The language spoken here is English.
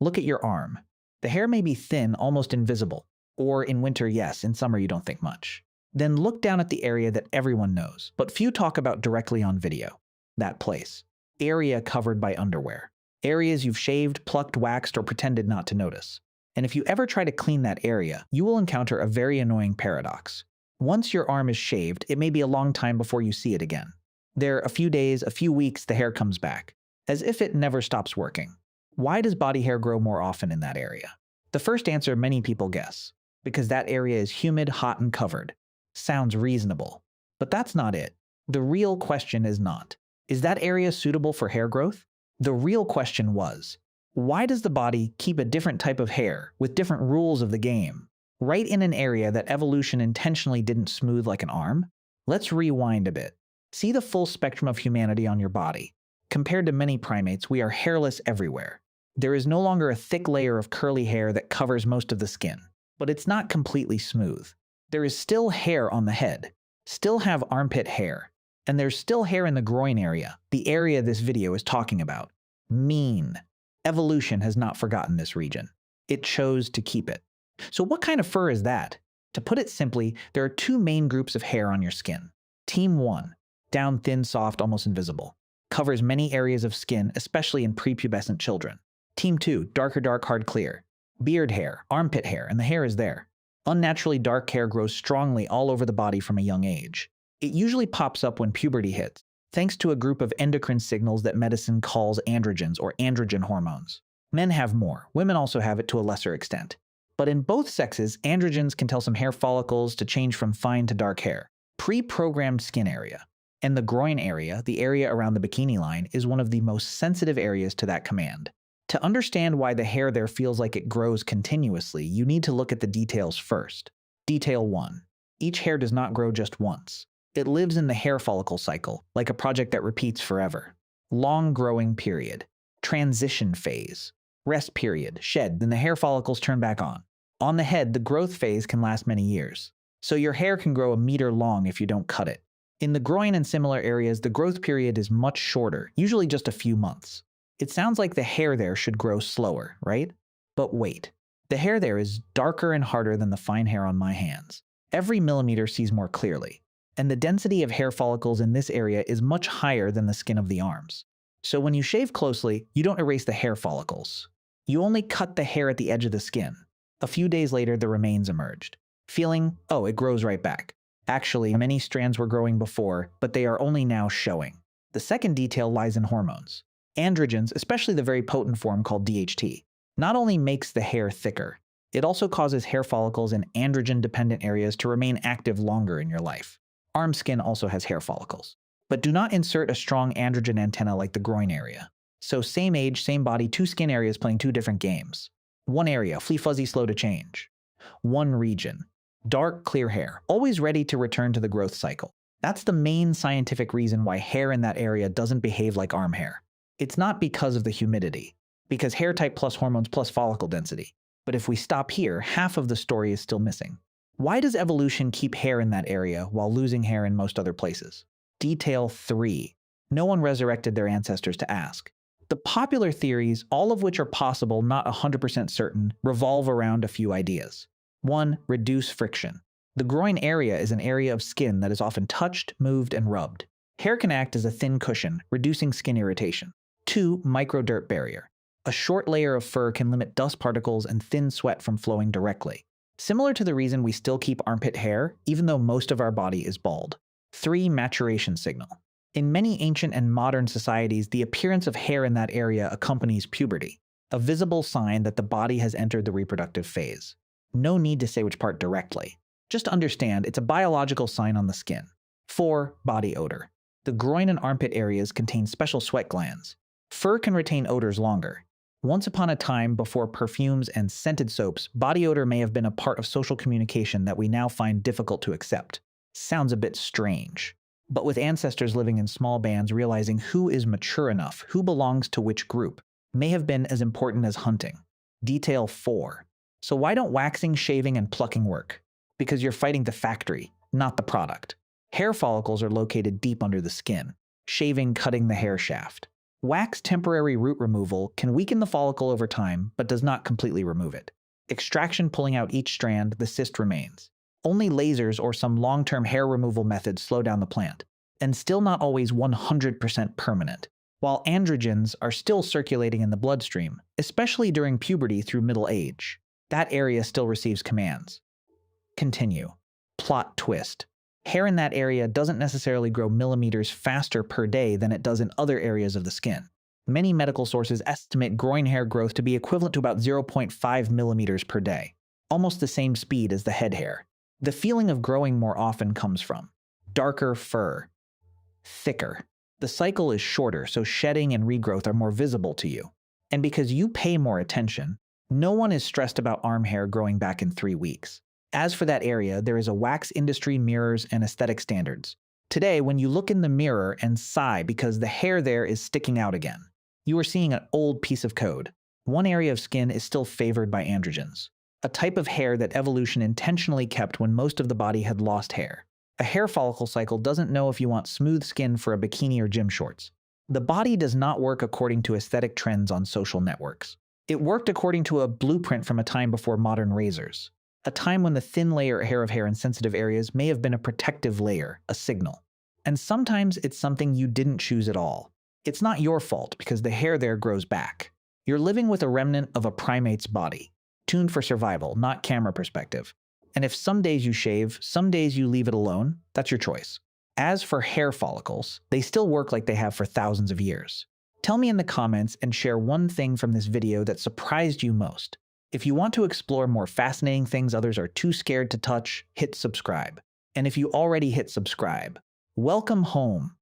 Look at your arm. The hair may be thin, almost invisible. Or in winter, yes, in summer you don't think much. Then look down at the area that everyone knows, but few talk about directly on video. That place. Area covered by underwear. Areas you've shaved, plucked, waxed, or pretended not to notice. And if you ever try to clean that area, you will encounter a very annoying paradox. Once your arm is shaved, it may be a long time before you see it again. There, a few days, a few weeks, the hair comes back, as if it never stops working. Why does body hair grow more often in that area? The first answer many people guess. Because that area is humid, hot, and covered. Sounds reasonable. But that's not it. The real question is not, is that area suitable for hair growth? The real question was, why does the body keep a different type of hair with different rules of the game, right in an area that evolution intentionally didn't smooth like an arm? Let's rewind a bit. See the full spectrum of humanity on your body. Compared to many primates, we are hairless everywhere. There is no longer a thick layer of curly hair that covers most of the skin, but it's not completely smooth. There is still hair on the head, still have armpit hair, and there's still hair in the groin area, the area this video is talking about. Mean. Evolution has not forgotten this region. It chose to keep it. So what kind of fur is that? To put it simply, there are two main groups of hair on your skin. Team 1, down thin, soft, almost invisible. Covers many areas of skin, especially in prepubescent children. Team 2, darker dark, hard clear. Beard hair, armpit hair, and the hair is there. Unnaturally dark hair grows strongly all over the body from a young age. It usually pops up when puberty hits, thanks to a group of endocrine signals that medicine calls androgens or androgen hormones. Men have more, women also have it to a lesser extent. But in both sexes, androgens can tell some hair follicles to change from fine to dark hair. Pre-programmed skin area. And the groin area, the area around the bikini line, is one of the most sensitive areas to that command. To understand why the hair there feels like it grows continuously, you need to look at the details first. Detail 1. Each hair does not grow just once. It lives in the hair follicle cycle, like a project that repeats forever. Long growing period. Transition phase. Rest period. Shed, then the hair follicles turn back on. On the head, the growth phase can last many years. So your hair can grow a meter long if you don't cut it. In the groin and similar areas, the growth period is much shorter, usually just a few months. It sounds like the hair there should grow slower, right? But wait. The hair there is darker and harder than the fine hair on my hands. Every millimeter sees more clearly. And the density of hair follicles in this area is much higher than the skin of the arms. So when you shave closely, you don't erase the hair follicles. You only cut the hair at the edge of the skin. A few days later, the remains emerged. Feeling, oh, it grows right back. Actually, many strands were growing before, but they are only now showing. The second detail lies in hormones. Androgens, especially the very potent form called DHT, not only makes the hair thicker, it also causes hair follicles in androgen-dependent areas to remain active longer in your life. Arm skin also has hair follicles. But do not insert a strong androgen antenna like the groin area. So same age, same body, two skin areas playing two different games. One area, flea fuzzy, slow to change. One region, dark, clear hair, always ready to return to the growth cycle. That's the main scientific reason why hair in that area doesn't behave like arm hair. It's not because of the humidity, because hair type plus hormones plus follicle density. But if we stop here, half of the story is still missing. Why does evolution keep hair in that area while losing hair in most other places? Detail 3. No one resurrected their ancestors to ask. The popular theories, all of which are possible, not 100% certain, revolve around a few ideas. 1. Reduce friction. The groin area is an area of skin that is often touched, moved, and rubbed. Hair can act as a thin cushion, reducing skin irritation. 2. Micro-dirt barrier. A short layer of fur can limit dust particles and thin sweat from flowing directly. Similar to the reason we still keep armpit hair, even though most of our body is bald. 3. Maturation signal. In many ancient and modern societies, the appearance of hair in that area accompanies puberty, a visible sign that the body has entered the reproductive phase. No need to say which part directly. Just understand it's a biological sign on the skin. 4. Body odor. The groin and armpit areas contain special sweat glands. Fur can retain odors longer. Once upon a time, before perfumes and scented soaps, body odor may have been a part of social communication that we now find difficult to accept. Sounds a bit strange. But with ancestors living in small bands, realizing who is mature enough, who belongs to which group, may have been as important as hunting. Detail 4. So why don't waxing, shaving, and plucking work? Because you're fighting the factory, not the product. Hair follicles are located deep under the skin. Shaving, cutting the hair shaft. Wax temporary root removal can weaken the follicle over time, but does not completely remove it. Extraction pulling out each strand, the cyst remains. Only lasers or some long-term hair removal methods slow down the plant, and still not always 100% permanent. While androgens are still circulating in the bloodstream, especially during puberty through middle age, that area still receives commands. Continue. Plot twist. Hair in that area doesn't necessarily grow millimeters faster per day than it does in other areas of the skin. Many medical sources estimate groin hair growth to be equivalent to about 0.5 millimeters per day, almost the same speed as the head hair. The feeling of growing more often comes from darker fur, thicker. The cycle is shorter, so shedding and regrowth are more visible to you. And because you pay more attention, no one is stressed about arm hair growing back in 3 weeks. As for that area, there is a wax industry mirrors and aesthetic standards. Today, when you look in the mirror and sigh because the hair there is sticking out again, you are seeing an old piece of code. One area of skin is still favored by androgens, a type of hair that evolution intentionally kept when most of the body had lost hair. A hair follicle cycle doesn't know if you want smooth skin for a bikini or gym shorts. The body does not work according to aesthetic trends on social networks. It worked according to a blueprint from a time before modern razors. A time when the thin layer of hair in sensitive areas may have been a protective layer, a signal. And sometimes it's something you didn't choose at all. It's not your fault because the hair there grows back. You're living with a remnant of a primate's body, tuned for survival, not camera perspective. And if some days you shave, some days you leave it alone, that's your choice. As for hair follicles, they still work like they have for thousands of years. Tell me in the comments and share one thing from this video that surprised you most. If you want to explore more fascinating things others are too scared to touch, hit subscribe. And if you already hit subscribe, welcome home.